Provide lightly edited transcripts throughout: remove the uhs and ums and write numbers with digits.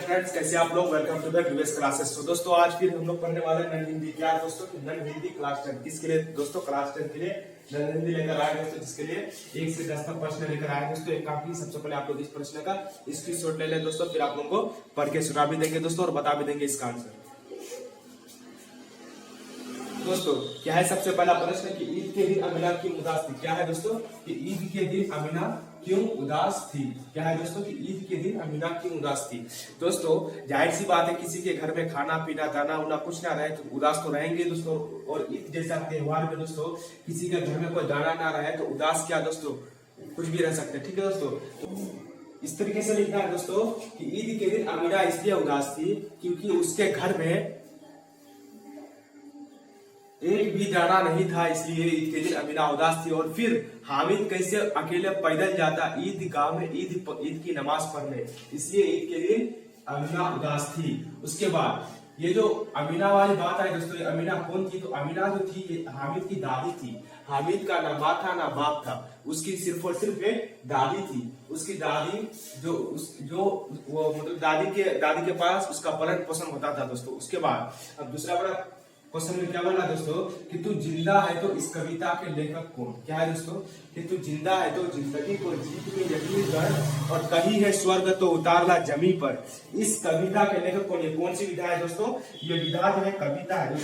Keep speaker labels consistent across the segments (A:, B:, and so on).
A: Friends, कैसे आप लोग। Welcome to the previous classes. तो दोस्तों आज फिर हम लोग पढ़ने वाले नन हिंदी। क्या है दोस्तों कि नन हिंदी क्लास 10 किसके लिए दोस्तों? क्लास 10 के लिए नन हिंदी लेकर आए दोस्तों, जिसके लिए 1 से 10 तक प्रश्न लेकर आए दोस्तों। एक काफी सबसे पहले आप लोग इस प्रश्न का स्क्रीनशॉट ले लें दोस्तों, फिर आप लोगों को पढ़ के सुना भी देंगे दोस्तों और बता भी देंगे इसका आंसर। दोस्तों क्या है सबसे पहला प्रश्न कि ईद के दिन अमीना क्यों उदास थी? क्या है दोस्तों कि ईद के दिन अमीना क्यों उदास थी? क्या है दोस्तों कि ईद के दिन अमीना क्यों उदास थी? दोस्तों जाहिर सी बात है, किसी के घर में खाना पीना दाना उना कुछ ना रहे तो उदास तो रहेंगे दोस्तों। और ईद जैसा त्योहार में दोस्तों किसी के घर में कोई दाना ना रहे तो उदास क्या दोस्तों, कुछ भी रह सकते। ठीक है दोस्तों, तो इस तरीके से लिखना है दोस्तों कि ईद के दिन अमीना इसलिए उदास थी क्योंकि उसके घर में एक भी दाना नहीं था, इसलिए ईद के दिन अमीना उदास थी। और फिर हामिद कैसे अकेले पैदल जाता ईद गांव में ईद की नमाज पढ़ने, इसलिए ईद के दिन अमीना उदास थी। उसके बाद ये जो अमीना वाली बात है दोस्तों, अमीना कौन थी? तो अमीना जो थी ये हामिद की दादी थी। हामिद का ना माँ था ना बाप था, उसकी सिर्फ और सिर्फ एक दादी थी। उसकी दादी जो वो मतलब दादी के पास उसका पालन पोषण होता था दोस्तों। उसके बाद अब दूसरा बड़ा क्वेश्चन में क्या बोला दोस्तों कि तू जिंदा है तो इस कविता के लेखक कौन? क्या है दोस्तों कि तू जिंदा है तो जिंदगी को जीत में यकीन कर और कहीं है स्वर्ग तो उतार ला जमी पर। इस कविता के लेखक कौन? ये कौन सी विधा है दोस्तों? ये विधा जो है कविता है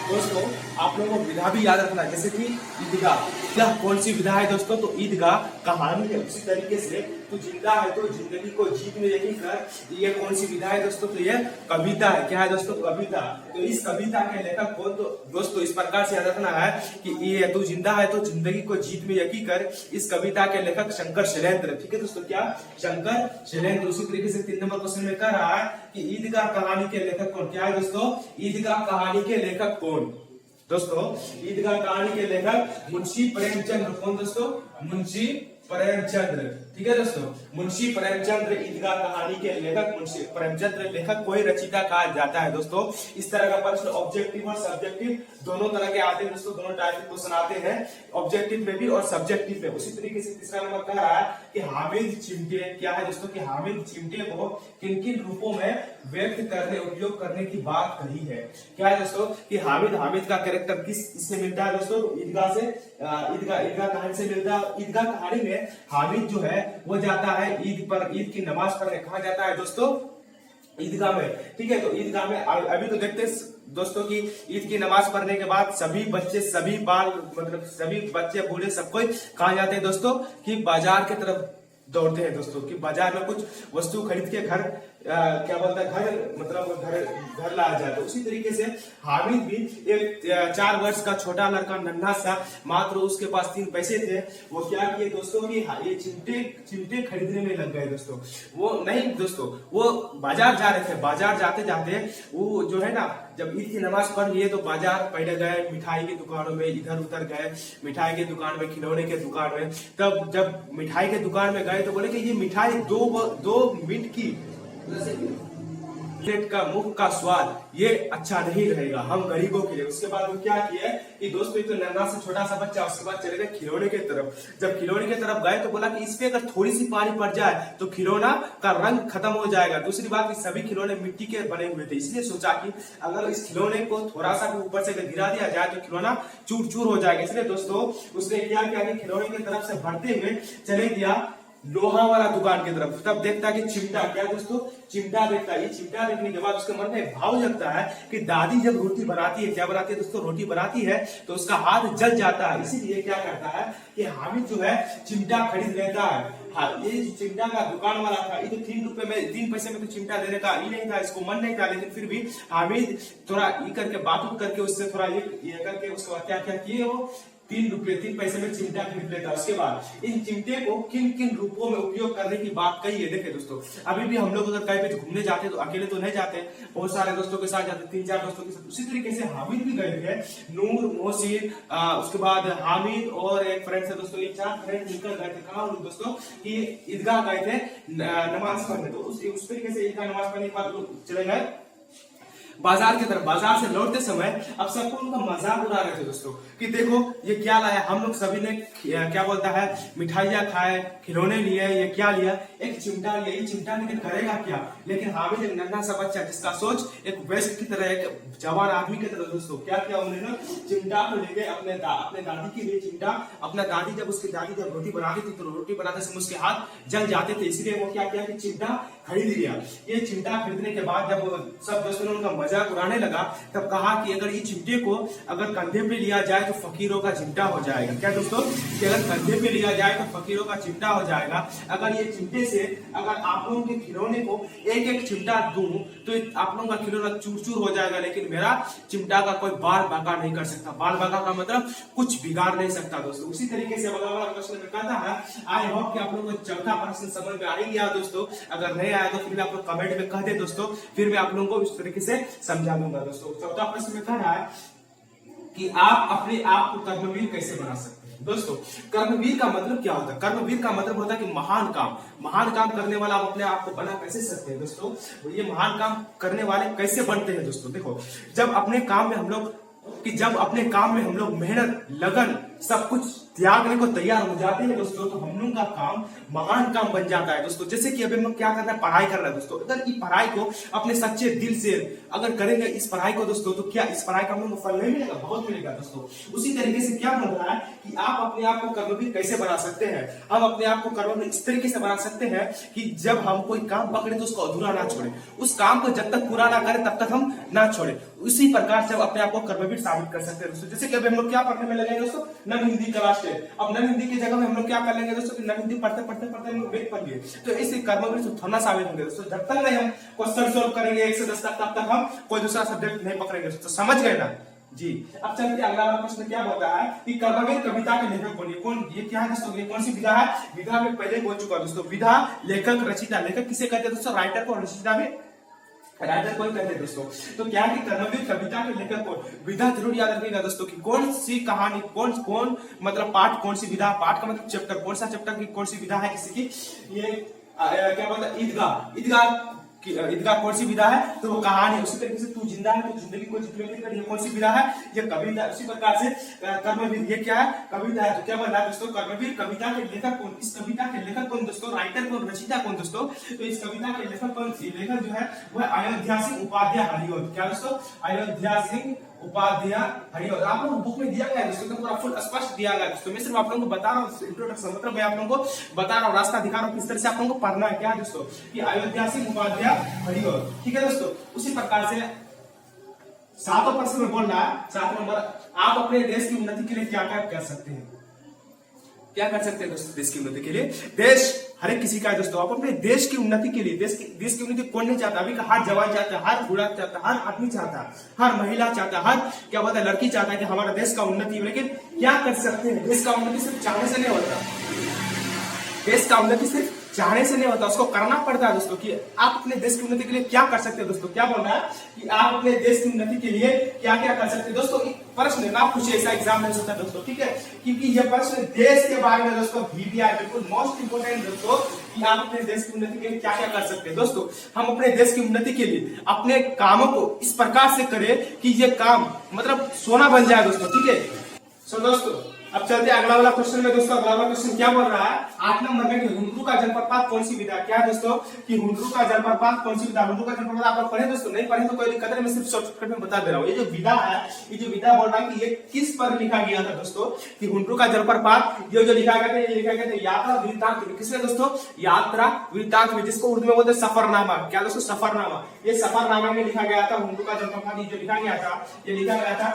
A: दोस्तों। आप लोगों को विधा भी याद रखना, जैसे कि ईदगाह, क्या कौन सी विधा है दोस्तों? तो ईदगाह कहानी है। उसी तरीके से तू जिंदा है तो जिंदगी को जीत में यकीन कर, ये कौन सी विधा है दोस्तों? तो ये कविता है। क्या है दोस्तों? कविता। तो इस कविता के लेखक कौन? तो दोस्तों इस प्रकार से याद रखना है कि ये तू जिंदा है तो जिंदगी को जीत में यकीन कर, इस कविता के लेखक शंकर शैलेंद्र। ठीक है दोस्तों, क्या शंकर शैलेंद्र। उसी तरीके से 3 नंबर क्वेश्चन में कह रहा है कि ईदगाह कहानी के लेखक कौन? क्या है दोस्तों? ईदगाह कहानी के लेखक कौन? दोस्तों ईदगाह कहानी के लेखक मुंशी प्रेमचंद। कौन दोस्तों? मुंशी प्रेमचंद्र। ठीक है दोस्तों, मुंशी प्रेमचंद्र ईदगाह कहानी के लेखक मुंशी प्रेमचंद्र लेखक कोई रचयिता कहा जाता है दोस्तों। इस तरह का प्रश्न ऑब्जेक्टिव और सब्जेक्टिव दोनों तरह के आते हैं दोस्तों, दोनों टाइप के क्वेश्चन आते हैं, ऑब्जेक्टिव में भी और सब्जेक्टिव में। उसी तरीके से तीसरा नंबर कह रहा है कि हामिद चिमटे। क्या है दोस्तों कि हामिद चिमटे को किन किन रूपों में व्यक्त करने उपयोग करने की बात कही है? क्या है दोस्तों कि हामिद का कैरेक्टर किस इससे मिलता है दोस्तों? ईदगाह से, ईदगाह कहानी से मिलता है। ईदगाह कहानी में हामिद जो है वो जाता है ईद की नमाज पढ़ने। कहा जाता है दोस्तों? ईदगाह में। ठीक है, तो ईदगाह में अभी तो देखते दोस्तों कि ईद की नमाज पढ़ने के बाद सभी बच्चे, सभी बाल मतलब सभी बच्चे बूढ़े सब कोई कहा जाते हैं दोस्तों कि बाजार की तरफ दौड़ते हैं दोस्तों, कि बाजार में कुछ वस्तु खरीद के घर क्या बोलता है घर मतलब घर लाया जाए। तो उसी तरीके से हामिद भी एक 4 वर्ष का छोटा लड़का, नन्हा सा, मात्र उसके पास 3 पैसे थे। वो क्या किए दोस्तों कि ये चिमटे खरीदने में लग गए दोस्तों। वो नहीं दोस्तों, वो बाजार जा रहे थे। बाजार जाते जाते वो जो है ना, जब ईद की नमाज पढ़ लिए तो बाजार पहले गए, मिठाई की दुकानों में इधर उधर गए, मिठाई की दुकान में, खिलौने के दुकान में। तब जब मिठाई के दुकान में गए तो बोले कि ये मिठाई 2 मिनट की प्लेट का मुख का स्वाद ये अच्छा नहीं रहेगा हम गरीबों के लिए। उसके बाद वो क्या किया कि दोस्तों तो नन्हा से छोटा सा बच्चा, उसके बाद चले गए खिलौने की तरफ। जब खिलौने की तरफ गए तो बोला कि इस पे अगर थोड़ी सी पानी पड़ जाए तो खिलौना का रंग खत्म हो जाएगा। दूसरी बात कि सभी खिलौने मिट्टी के बने हुए थे, इसलिए सोचा कि अगर इस खिलौने को थोड़ा सा भी ऊपर से गिरा दिया जाए तो खिलौना चूर चूर हो जाएगा। इसलिए दोस्तों उसने क्या किया कि खिलौने की तरफ से बढ़ते हुए चले गया लोहा वाला दुकान की तरफ। तब देखता कि चिमटा, क्या दोस्तों? चिमटा देखता है। ये चिमटा देखने के बाद उसके मन में भाव लगता है कि दादी जब रोटी बनाती है, क्या बनाती है दोस्तों? रोटी बनाती है तो उसका हाथ जल जाता है। इसीलिए क्या करता है कि हामिद जो है चिमटा खरीद लेता है। हाँ, ये चिमटा का दुकान वाला था, ये तो 3 रुपए में 3 पैसे में तो चिमटा देने का ही नहीं था, इसको मन नहीं था। लेकिन फिर भी हामिद थोड़ा ये करके बात करके उससे थोड़ा ये करके उसके बाद क्या क्या किए, वो 3 पैसे में चिमटा खरीद लेता। उसके बाद इन चिमटे को किन किन रूपों में उपयोग करने की बात कही है। देखिए दोस्तों, अभी भी हम लोग अगर कहीं पे घूमने जाते हैं तो अकेले तो नहीं जाते, बहुत सारे दोस्तों के साथ जाते, 3-4 दोस्तों के साथ। उसी तरीके से हामिद भी गए थे, नूर, मोहसिन, उसके बाद हामिद और एक फ्रेंड से दोस्तों, ये 4 फ्रेंड मिलकर गए थे। कहा दोस्तों कि ईदगाह गए थे नमाज पढ़ने। तो उस तरीके से ईदगाह नमाज पढ़ने के बाद चले गए बाजार की तरफ, बाजार से लौटते समय अब सबको उनका मजाक उड़ा रहे थे दोस्तों कि देखो ये क्या लाया, हम लोग सभी ने क्या बोलता है मिठाइयाँ खाए, खिलौने लिए, ये क्या लिया, एक चिमटा लिया, ये चिमटा लेकर करेगा क्या। लेकिन हामिद एक नन्हा सा बच्चा जिसका सोच एक वयस्क की तरह, एक जवान आदमी की तरह दोस्तों, क्या किया उन्होंने, चिमटा को लेके अपने दादी के लिए चिमटा, अपना दादी जब उसकी दादी जब रोटी बनाती थी तो रोटी बनाते समय उसके हाथ जल जाते थे, इसलिए वो क्या किया कि चिमटा खरीद लिया। ये चिमटा खरीदने के बाद जब सब दोस्तों ने उनका मजाक उड़ाने लगा तब कहा कि अगर ये चिमटे को अगर कंधे पे लिया जाए तो फकीरों का चिमटा हो जाएगा। क्या दोस्तों, कि अगर कंधे पे लिया जाए तो फकीरों का चिमटा हो जाएगा। अगर ये चिमटे से अगर आप लोगों के खिलौने को एक एक चिमटा दूं तो आप लोगों का खिलौना चूर चूर हो जाएगा, लेकिन मेरा चिमटा का कोई बाल बांका नहीं कर सकता। बाल बांका का मतलब कुछ बिगाड़ नहीं सकता दोस्तों। उसी तरीके से अगला वाला प्रश्न में कहता है, आई होप कि आप लोगों को चौथा प्रश्न समझ में आ ही गया दोस्तों। अगर नहीं आया तो फिर आप लोग कमेंट में कह दे दोस्तों, फिर मैं आप लोगों को इस तरीके से समझा दूंगा दोस्तों। चौथा प्रश्न में कह रहा है कि आप अपने आप को कर्मवीर कैसे बना सकते हैं। दोस्तों कर्मवीर का मतलब क्या होता है, कर्मवीर का मतलब होता है कि महान काम करने वाला आप अपने आप को बना कैसे सकते हैं दोस्तों। ये महान काम करने वाले कैसे बनते हैं दोस्तों, देखो जब अपने काम में हम लोग मेहनत, लगन, सब कुछ त्यागने को तैयार हो जाते हैं दोस्तों, तो हम लोग का काम महान काम बन जाता है दोस्तों। जैसे कि अभी हम लोग क्या कर रहे हैं, पढ़ाई कर रहे हैं दोस्तों। अगर इस पढ़ाई को अपने सच्चे दिल से अगर करेंगे इस पढ़ाई को दोस्तों, तो क्या इस पढ़ाई का हम लोग को फल नहीं मिलेगा, बहुत मिलेगा दोस्तों। उसी तरीके से क्या बोल रहा है कि आप अपने आप को कर्मवीर कैसे बना सकते हैं। हम अपने आप को कर्मवीर इस तरीके से बना सकते हैं कि जब हम कोई काम पकड़े तो उसको अधूरा ना छोड़े, उस काम को जब तक पूरा ना करें तब तक हम ना छोड़े। उसी प्रकार से अपने आप को कर्मवीर साबित कर सकते हैं दोस्तों। जैसे कि अभी हम लोग क्या पढ़ने में लगे दोस्तों, नन हिंदी क्लास 10। अब नन हिंदी की जगह में हम लोग क्या कर लेंगे दोस्तों कि नन हिंदी पढ़ते हम लोग वेद पढ़ लिए, तो इससे कर्मवीर थोड़ा साबित होंगे दोस्तों। जब तक नहीं हम क्वेश्चन सोल्व करेंगे 1 से 10 तक, तब तक हम कोई दूसरा सब्जेक्ट नहीं पकड़ेंगे दोस्तों। समझ गए ना जी। अब चलते अगला वाला प्रश्न क्या होता है कि कर्मवीर कविता के लेखक कौन, ये क्या है दोस्तों, ये कौन सी विधा है। विधा में पहले बोल चुका दोस्तों, विधा, लेखक, रचयिता। लेखक किसे कहते हैं दोस्तों, राइटर को। रचयिता में राइटर को कहते हैं दोस्तों। तो क्या है कि कर्मवीर कविता के लेखक को। विधा जरूर याद रखिएगा दोस्तों कि कौन सी कहानी, कौन मतलब पाठ, कौन सी विधा, पाठ का मतलब चैप्टर, कौन सा चैप्टर की कौन सी विधा है किसी की। ये क्या बोलता है, ईदगाह कौन सी विधा है, तो वो कहानी। उसी तरीके से तू जिंदा है तो जिंदगी को जिंदगी कर, ये कौन सी विधा है, ये कविता। उसी प्रकार से कर्मवीर ये क्या है, कविता है। तो क्या बोल रहा है दोस्तों, कर्मवीर कविता के लेखक कौन। इस कविता के लेखक कौन दोस्तों, राइटर कौन, रचयिता कौन दोस्तों। तो इस कविता के लेखक कौन, लेखक जो है वह अयोध्या सिंह उपाध्याय हरिओं। क्या दोस्तों, अयोध्या सिंह उपाध्याय हरिओं। आप लोगों को बुक में दिया गया है दोस्तों, तो पूरा फुल स्पष्ट दिया गया है दोस्तों। मैं सिर्फ आप लोगों को बता रहा हूँ इंट्रोडक्शन, मतलब मैं आप लोगों को बता रहा हूँ, रास्ता दिखा रहा हूँ किस तरह से आप लोगों को पढ़ना है। क्या दोस्तों कि अयोध्या सिंह उपाध्याय हरिओं, ठीक है दोस्तों। उसी प्रकार से 7वां प्रश्न में बोल रहा है, 7 नंबर, आप अपने देश की उन्नति के लिए क्या क्या कर सकते हैं। क्या कर सकते हैं दोस्तों देश की उन्नति के लिए। देश हर एक किसी का है दोस्तों। आप अपने देश की उन्नति के लिए, देश की उन्नति कौन नहीं चाहता, अभी का हर जवान चाहता है, हर बूढ़ा चाहता है, हर आदमी चाहता है, हर महिला चाहता है, हर क्या बोलता है लड़की चाहता है कि हमारा देश का उन्नति हो। लेकिन क्या कर सकते हैं, देश का उन्नति सिर्फ चाहने से नहीं होता, देश का उन्नति सिर्फ चाहने से नहीं होता, उसको करना पड़ता है दोस्तों। कि आप अपने देश की उन्नति के लिए क्या कर सकते हैं दोस्तों। क्या बोल रहा है कि आप अपने देश की उन्नति के लिए क्या क्या कर सकते हैं दोस्तों। प्रश्न ना पूछे, ऐसा एग्जाम नहीं होता दोस्तों, ठीक है, क्योंकि ये प्रश्न देश के बारे में दोस्तों VBI बिल्कुल मोस्ट इंपोर्टेंट दोस्तों, कि आप अपने देश की उन्नति के लिए क्या क्या कर सकते हैं दोस्तों। हम अपने देश की उन्नति के लिए अपने कामों को इस प्रकार से करें कि ये काम मतलब सोना बन जाए दोस्तों, ठीक है। सो दोस्तों अब चलते अगला वाला क्वेश्चन में दोस्तों। अगला वाला क्वेश्चन क्या बोल रहा है, 8 नंबर में, कि हुंड्रू का जलप्रपात कौन सी विधा। क्या है दोस्तों कि हुंड्रू का जलप्रपात कौन सी विधा। हुंड्रू का जलप्रपात आप लोग पढ़े दोस्तों, नहीं पढ़े तो कोई दिक्कत नहीं, मैं सिर्फ शॉर्टकट में बता दे रहा हूँ। ये जो विधा है, ये जो विधा बोल रहा है कि ये किस पर लिखा गया था दोस्तों, कि हुंड्रू का जलप्रपात ये जो लिखा गया था, ये लिखा गया था यात्रा वृत्तांत में। किसमें दोस्तों, यात्रा वृत्तांत में, जिसको उर्दू में बोलते हैं सफरनामा। क्या दोस्तों, सफरनामा। ये सफरनामा में लिखा गया था हुंड्रू का जलप्रपात। ये जो लिखा गया था, ये लिखा गया था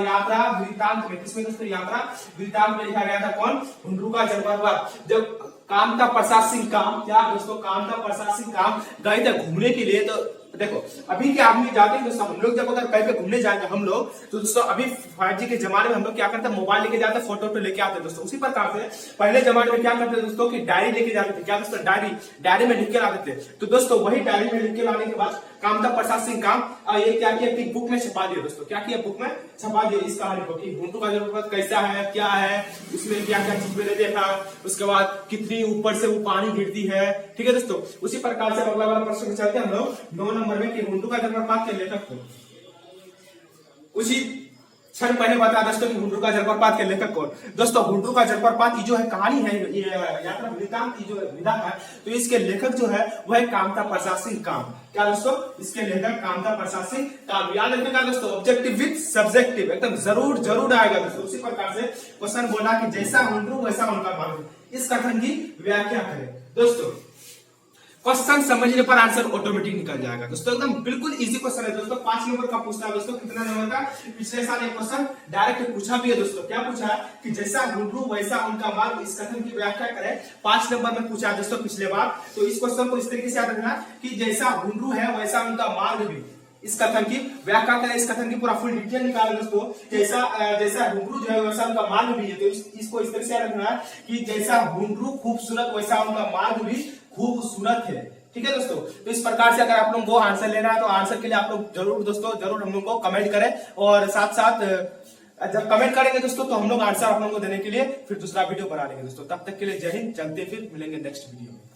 A: यात्रा वृत्तांत में। किसमें दोस्तों, यात्रा वृत्तांत में लिखा गया था। कौन, हुंड्रू का जलप्रपात। जब कामता प्रसाद सिंह काम, क्या दोस्तों, कामता प्रसाद सिंह काम गए थे घूमने के लिए। तो देखो अभी के आदमी जाते हैं दोस्तों, हम लोग जब अगर कहीं पे घूमने जाएंगे हम लोग, तो दोस्तों अभी 5G के जमाने में हम लोग क्या करते हैं, मोबाइल लेके जाते हैं, फोटो लेके आते हैं दोस्तों। उसी प्रकार से पहले जमाने में क्या करते हैं दोस्तों कि डायरी लेके जाते थे। क्या दोस्तों, डायरी में लिख के लाते थे। तो दोस्तों वही डायरी में लिख के लाने के बाद कामता प्रसाद सिंह काम ये क्या किया कि बुक में छपा दिया दोस्तों। क्या किया, बुक में छपा दिया इस कहानी को, कि हुंड्रू का जलप्रपात कैसा है, क्या है, इसमें क्या क्या चीज मैंने देखा, उसके बाद कितनी ऊपर से वो पानी गिरती है, ठीक है दोस्तों। उसी प्रकार से अगला वाला प्रश्न चलते हैं हम लोग 9 नंबर नंबर में कि हुंड्रू का जलप्रपात के लेखक को कुछ ही क्षण पहले बता दोस्तों कि हुंड्रू का जलप्रपात के लेखक कौन। दोस्तों हुंड्रू का जलप्रपात ये जो है कहानी है, ये यात्रा वृत्तांत जो विधा है, तो इसके लेखक जो है वह है कामता प्रसाद सिंह काम। क्या दोस्तों, इसके लेखक कामता प्रसाद सिंह काम। याद रखिएगा दोस्तों, ऑब्जेक्टिव विद सब्जेक्टिव एकदम जरूर आएगा दोस्तों। उसी प्रकार से क्वेश्चन बोला कि जैसा हुंड्रू वैसा उनका मार्ग, इस कथन की व्याख्या करें। दोस्तों क्वेश्चन समझने पर आंसर ऑटोमेटिक निकल जाएगा दोस्तों, एकदम बिल्कुल इजी क्वेश्चन है दोस्तों। 5 नंबर का पूछता है दोस्तों, कितना नंबर का? पिछले साल एक क्वेश्चन डायरेक्ट पूछा भी है दोस्तों। क्या पूछा है कि जैसा हुंड्रू वैसा उनका मार्ग, इस कथन की व्याख्या करें। 5 नंबर में पूछा है दोस्तों पिछले बार। तो इस क्वेश्चन को इस तरीके से याद रखना कि जैसा हुंड्रू है वैसा उनका मार्ग भी, इस कथन की व्याख्या करें। इस कथन की पूरा फुल डिटेल निकाले दोस्तों। जैसा हुंड्रू जो है वैसा उनका मार्ग भी है, तो इसको इस तरह से याद रखना कि जैसा हुंड्रू खूबसूरत वैसा उनका मार्ग भी खूबसूरत है। ठीक है दोस्तों, तो इस प्रकार से अगर आप लोगों को आंसर लेना है तो आंसर के लिए आप लोग जरूर हम लोग को कमेंट करें, और साथ साथ जब कमेंट करेंगे दोस्तों तो हम लोग आंसर आप लोगों को देने के लिए फिर दूसरा वीडियो बना लेंगे दोस्तों। तब तक के लिए जय हिंद, चलते फिर मिलेंगे नेक्स्ट वीडियो में।